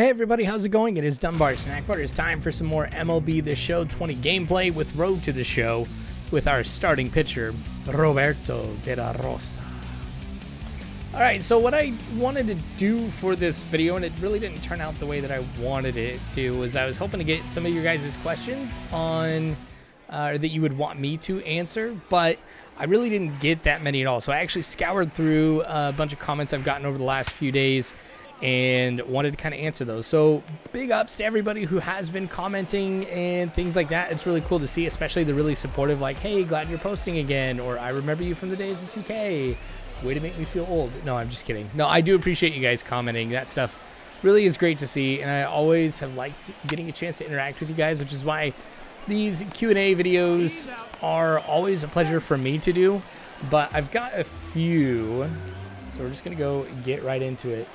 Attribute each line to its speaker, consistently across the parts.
Speaker 1: Hey everybody, how's it going? It is Dunbar Snackbar. It's time for some more MLB The Show 20 gameplay with Road to the Show with our starting pitcher, Roberto De La Rosa. Alright, so what I wanted to do for this video, and it really didn't turn out the way that I wanted it to, was I was hoping to get some of your guys' questions on, that you would want me to answer, but I really didn't get that many at all. So I actually scoured through a bunch of comments I've gotten over the last few days and wanted to kind of answer those. So big ups to everybody who has been commenting and things like that. It's really cool to see, especially the really supportive, like, hey, glad you're posting again, or I remember you from the days of 2K. Way to make me feel old. No, I'm just kidding. No, I do appreciate you guys commenting. That stuff really is great to see, and I always have liked getting a chance to interact with you guys, which is why these Q&A videos are always a pleasure for me to do. But I've got a few, so we're just going to go get right into it.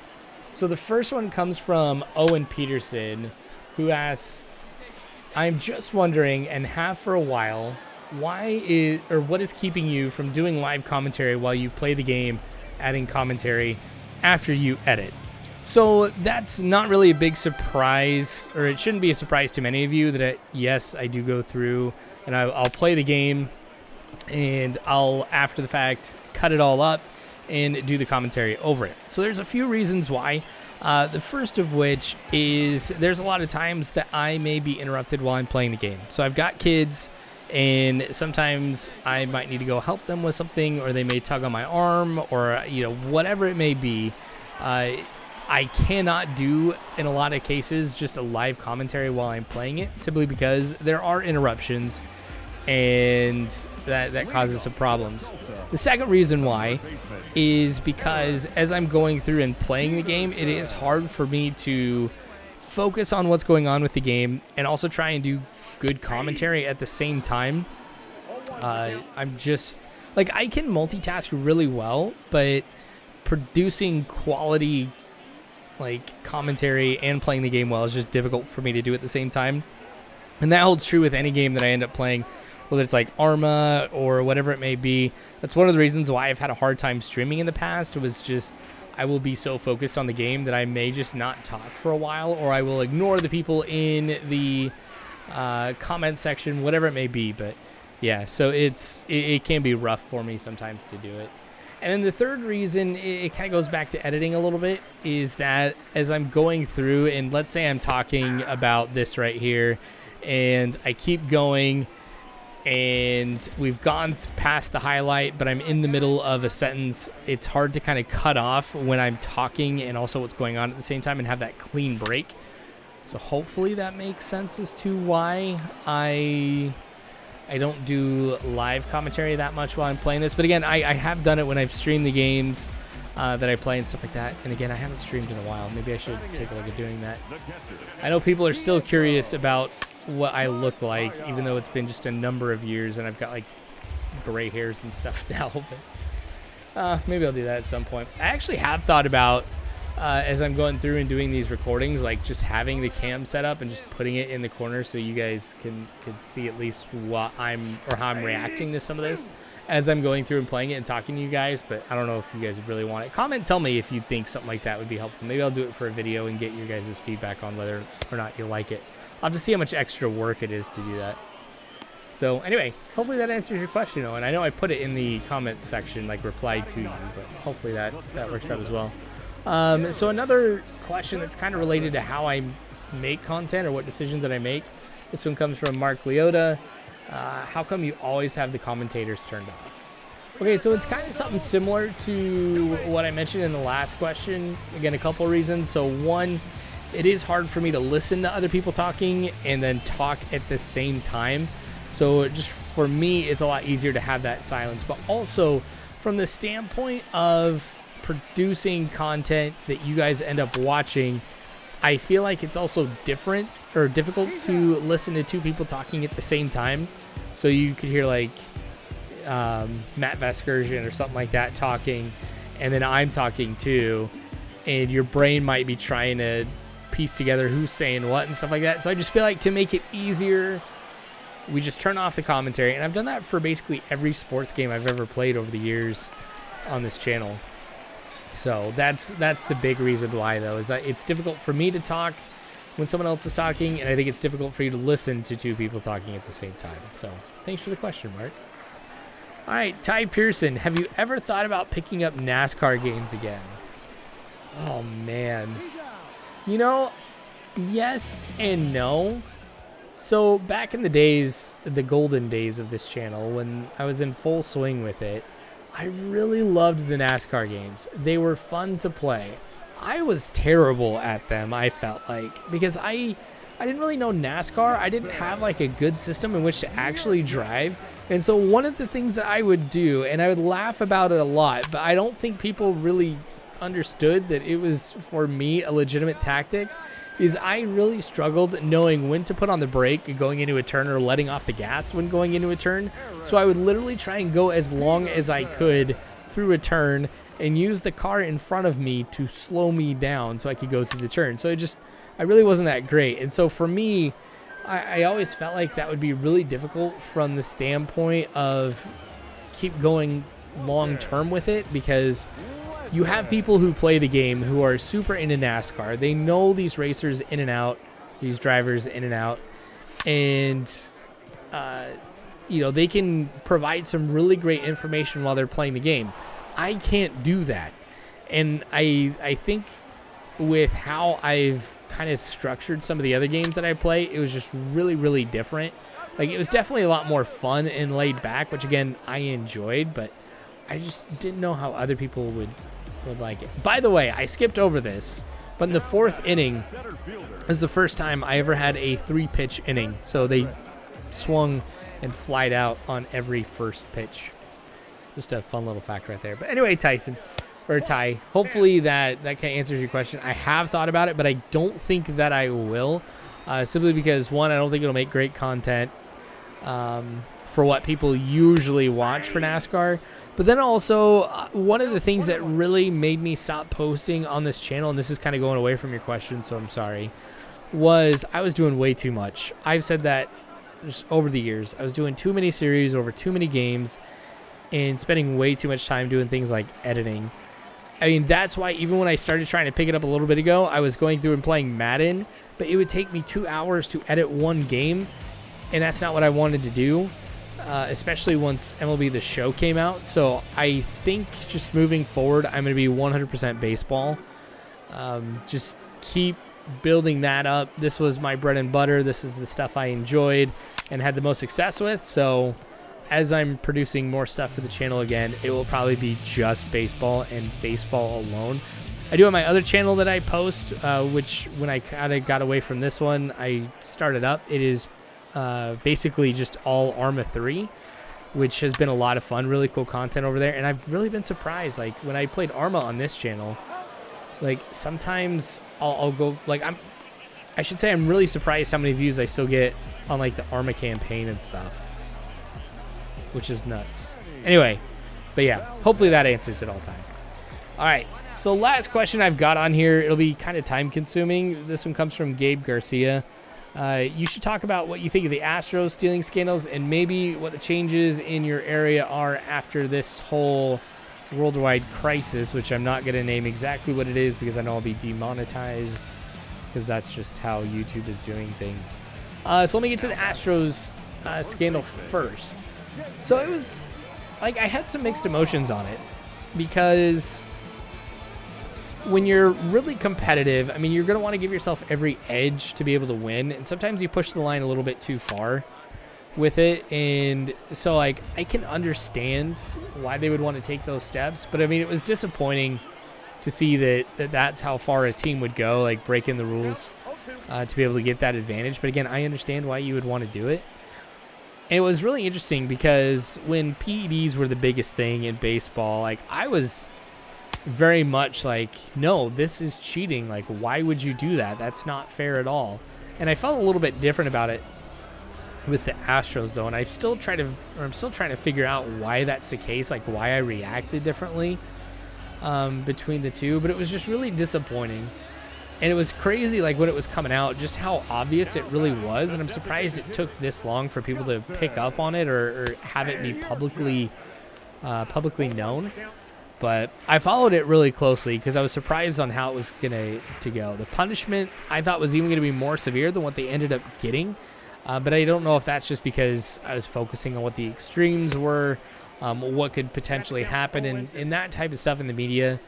Speaker 1: So the first one comes from Owen Peterson, who asks, I'm just wondering, and have for a while, what is keeping you from doing live commentary while you play the game, adding commentary after you edit? So that's not really a big surprise, or it shouldn't be a surprise to many of you that yes, I do go through and I'll play the game and I'll, after the fact, cut it all up and do the commentary over it. So there's a few reasons why. The first of which is there's a lot of times that I may be interrupted while I'm playing the game. So I've got kids, and sometimes I might need to go help them with something, or they may tug on my arm, or whatever it may be. I cannot do, in a lot of cases, just a live commentary while I'm playing it, simply because there are interruptions, and that causes some problems. The second reason why is because as I'm going through and playing the game, it is hard for me to focus on what's going on with the game and also try and do good commentary at the same time. I'm just, like, I can multitask really well, but producing quality, like, commentary and playing the game well is just difficult for me to do at the same time. And that holds true with any game that I end up playing, whether it's like Arma or whatever it may be. That's one of the reasons why I've had a hard time streaming in the past, was just I will be so focused on the game that I may just not talk for a while, or I will ignore the people in the comment section, whatever it may be. But yeah, so it can be rough for me sometimes to do it. And then the third reason, it kind of goes back to editing a little bit, is that as I'm going through, and let's say I'm talking about this right here, and I keep going, and we've gone past the highlight, but I'm in the middle of a sentence, it's hard to kind of cut off when I'm talking and also what's going on at the same time and have that clean break. So hopefully that makes sense as to why I don't do live commentary that much while I'm playing this. But again, I have done it when I've streamed the games that I play and stuff like that. And again, I haven't streamed in a while. Maybe I should take a look at doing that. I know people are still curious about what I look like, even though it's been just a number of years and I've got like gray hairs and stuff now. But maybe I'll do that at some point. I actually have thought about, as I'm going through and doing these recordings, like just having the cam set up and just putting it in the corner so you guys can see at least what how I'm reacting to some of this as I'm going through and playing it and talking to you guys. But I don't know if you guys would really want it. Comment, tell me if you think something like that would be helpful. Maybe I'll do it for a video and get your guys' feedback on whether or not you like it. I'll just see how much extra work it is to do that. So anyway, hopefully that answers your question, Owen. I know I put it in the comments section, like replied to you, but hopefully that works out as well. So another question that's kind of related to how I make content or what decisions that I make. This one comes from Mark Leota. How come you always have the commentators turned off? Okay, so it's kind of something similar to what I mentioned in the last question. Again, a couple reasons. So one, it is hard for me to listen to other people talking and then talk at the same time. So just for me, it's a lot easier to have that silence. But also from the standpoint of producing content that you guys end up watching, I feel like it's also different or difficult to listen to two people talking at the same time. So you could hear like Matt Vescursion or something like that talking, and then I'm talking too, and your brain might be trying to piece together who's saying what and stuff like that. So I just feel like to make it easier, we just turn off the commentary. And I've done that for basically every sports game I've ever played over the years on this channel. So that's the big reason why, though, is that it's difficult for me to talk when someone else is talking, and I think it's difficult for you to listen to two people talking at the same time. So thanks for the question, Mark. All right, Ty Pearson, have you ever thought about picking up NASCAR games again? Oh, man. You know, yes and no. So back in the days, the golden days of this channel, when I was in full swing with it, I really loved the NASCAR games. They were fun to play. I was terrible at them, I felt like, because I didn't really know NASCAR. I didn't have like a good system in which to actually drive. And so one of the things that I would do, and I would laugh about it a lot, but I don't think people really understood that it was, for me, a legitimate tactic, is I really struggled knowing when to put on the brake going into a turn or letting off the gas when going into a turn. So I would literally try and go as long as I could through a turn and use the car in front of me to slow me down so I could go through the turn. So I really wasn't that great. And so for me, I always felt like that would be really difficult from the standpoint of keep going long term with it, because you have people who play the game who are super into NASCAR. They know these racers in and out, these drivers in and out, and they can provide some really great information while they're playing the game. I can't do that, and I think with how I've kind of structured some of the other games that I play, it was just really, really different. Like, it was definitely a lot more fun and laid back, which again I enjoyed, but I just didn't know how other people would like it. By the way, I skipped over this, but in the fourth inning is the first time I ever had a 3-pitch inning. So they swung and flied out on every first pitch. Just a fun little fact right there. But anyway, Ty, hopefully that kind of answers your question. I have thought about it, but I don't think that I will, simply because, one, I don't think it'll make great content for what people usually watch for NASCAR. But then also, one of the things that really made me stop posting on this channel, and this is kind of going away from your question, so I'm sorry, was I was doing way too much. I've said that just over the years. I was doing too many series over too many games and spending way too much time doing things like editing. I mean, that's why even when I started trying to pick it up a little bit ago, I was going through and playing Madden, but it would take me 2 hours to edit one game, and that's not what I wanted to do. Especially once MLB The Show came out. So I think just moving forward, I'm going to be 100% baseball. Just keep building that up. This was my bread and butter. This is the stuff I enjoyed and had the most success with. So as I'm producing more stuff for the channel again, it will probably be just baseball and baseball alone. I do have my other channel that I post, which when I kind of got away from this one, I started up. It is basically just all Arma 3, which has been a lot of fun, really cool content over there. And I've really been surprised, like when I played Arma on this channel, like sometimes I'll go, like I should say I'm really surprised how many views I still get on like the Arma campaign and stuff, which is nuts. Anyway, but yeah, hopefully that answers it all time. All right, so last question I've got on here, it'll be kind of time consuming. This one comes from Gabe Garcia. You should talk about what you think of the Astros stealing scandals and maybe what the changes in your area are after this whole worldwide crisis, which I'm not going to name exactly what it is because I know I'll be demonetized because that's just how YouTube is doing things. So let me get to the Astros scandal first. So it was like I had some mixed emotions on it because when you're really competitive, I mean, you're going to want to give yourself every edge to be able to win. And sometimes you push the line a little bit too far with it. And so, like, I can understand why they would want to take those steps. But, I mean, it was disappointing to see that that's how far a team would go, like breaking the rules to be able to get that advantage. But, again, I understand why you would want to do it. And it was really interesting because when PEDs were the biggest thing in baseball, like, I was very much like, no, this is cheating. Like, why would you do that? That's not fair at all. And I felt a little bit different about it with the Astros, though, and I'm still trying to figure out why that's the case, like why I reacted differently between the two. But it was just really disappointing, and it was crazy, like when it was coming out, just how obvious it really was. And I'm surprised it took this long for people to pick up on it or have it be publicly known. But I followed it really closely because I was surprised on how it was going to go. The punishment I thought was even going to be more severe than what they ended up getting. But I don't know if that's just because I was focusing on what the extremes were, what could potentially happen. And that type of stuff in the media,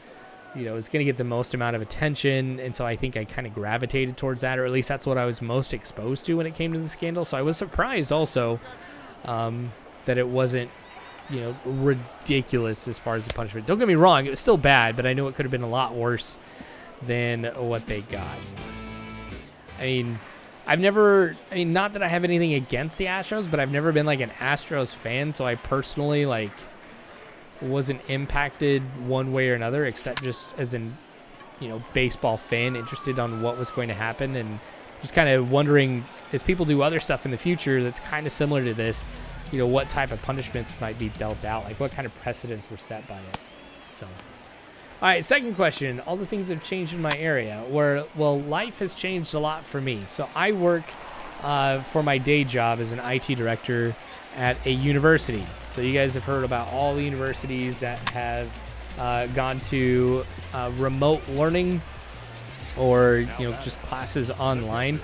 Speaker 1: is going to get the most amount of attention. And so I think I kind of gravitated towards that, or at least that's what I was most exposed to when it came to the scandal. So I was surprised also that it wasn't, ridiculous as far as the punishment. Don't get me wrong, it was still bad, but I knew it could have been a lot worse than what they got. Not that I have anything against the Astros, but I've never been like an Astros fan, so I personally wasn't impacted one way or another, except just as an baseball fan interested on what was going to happen, and just kind of wondering, as people do other stuff in the future that's kind of similar to this, what type of punishments might be dealt out, like what kind of precedents were set by it. So, all right, second question. All the things that have changed in my area, life has changed a lot for me. So I work for my day job as an IT director at a university. So you guys have heard about all the universities that have gone to remote learning or, just classes online.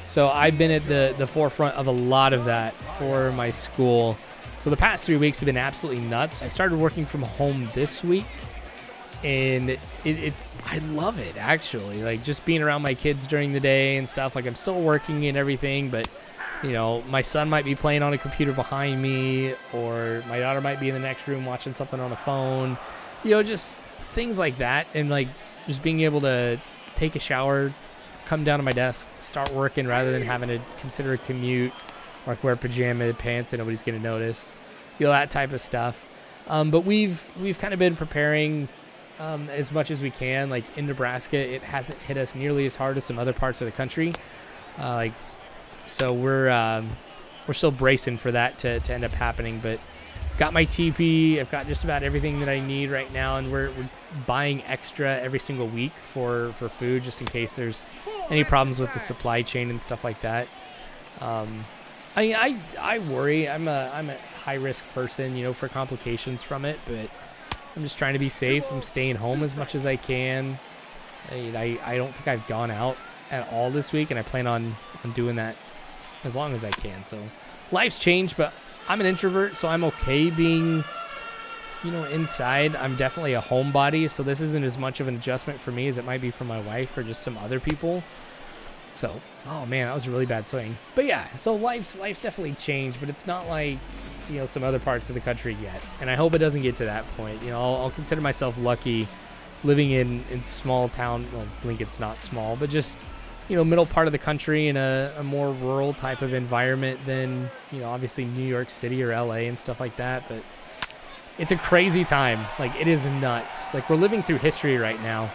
Speaker 1: So I've been at the forefront of a lot of that for my school. So the past 3 weeks have been absolutely nuts. I started working from home this week, and I love it, actually. Like, just being around my kids during the day and stuff. Like, I'm still working and everything, but, my son might be playing on a computer behind me, or my daughter might be in the next room watching something on a phone. Just things like that. And, just being able to take a shower, come down to my desk, start working rather than having to consider a commute or wear pajama pants and nobody's going to notice, that type of stuff. But we've kind of been preparing as much as we can. Like in Nebraska, it hasn't hit us nearly as hard as some other parts of the country. So we're still bracing for that to end up happening. But I've got my TP. I've got just about everything that I need right now, and we're buying extra every single week for food just in case there's any problems with the supply chain and stuff like that. I worry. I'm a high risk person, for complications from it, but I'm just trying to be safe. I'm staying home as much as I can. I don't think I've gone out at all this week, and I plan on doing that as long as I can. So life's changed, but I'm an introvert, so I'm okay being inside. I'm definitely a homebody, so this isn't as much of an adjustment for me as it might be for my wife or just some other people. So, oh man, that was a really bad swing. But yeah, so life's definitely changed, but it's not like, some other parts of the country yet. And I hope it doesn't get to that point. I'll consider myself lucky living in small town. Well, Lincoln's not small, but just, middle part of the country in a more rural type of environment than, obviously New York City or LA and stuff like that. But it's a crazy time. Like, it is nuts. Like, we're living through history right now.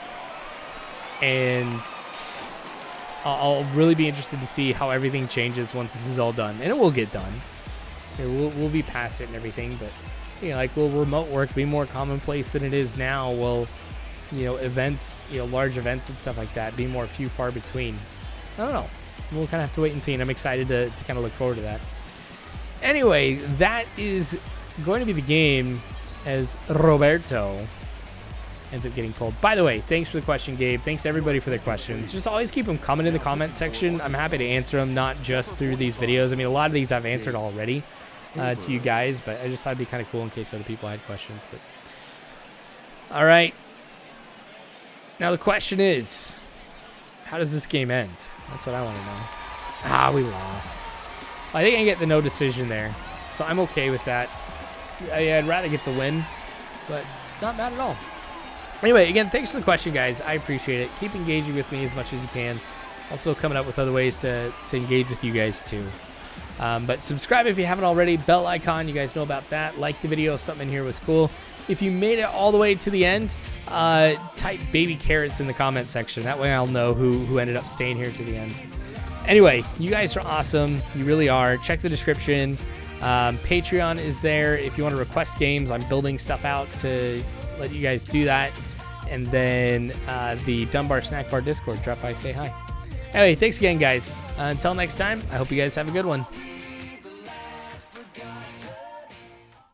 Speaker 1: And I'll really be interested to see how everything changes once this is all done. And it will get done. We'll be past it and everything. But, will remote work be more commonplace than it is now? Will, events, large events and stuff like that be more few far between? I don't know. We'll kind of have to wait and see. And I'm excited to kind of look forward to that. Anyway, that is going to be the game as Roberto ends up getting pulled. By the way, thanks for the question, Gabe. Thanks everybody for their questions. Just always keep them coming in the comment section. I'm happy to answer them, not just through these videos. A lot of these I've answered already to you guys, but I just thought it'd be kind of cool in case other people had questions. But all right. Now the question is, how does this game end? That's what I want to know. We lost. I think I get the no decision there, so I'm okay with that. I'd rather get the win, but not bad at all. Anyway, again, thanks for the question, guys. I appreciate it. Keep engaging with me as much as you can. Also coming up with other ways to engage with you guys, too. But subscribe if you haven't already. Bell icon, you guys know about that. Like the video if something in here was cool. If you made it all the way to the end, type baby carrots in the comment section. That way I'll know who ended up staying here to the end. Anyway, you guys are awesome. You really are. Check the description. Patreon is there if you want to request games. I'm building stuff out to let you guys do that. And then the Dunbar Snack Bar Discord. Drop by, say hi. Anyway, thanks again, guys. Until next time, I hope you guys have a good one.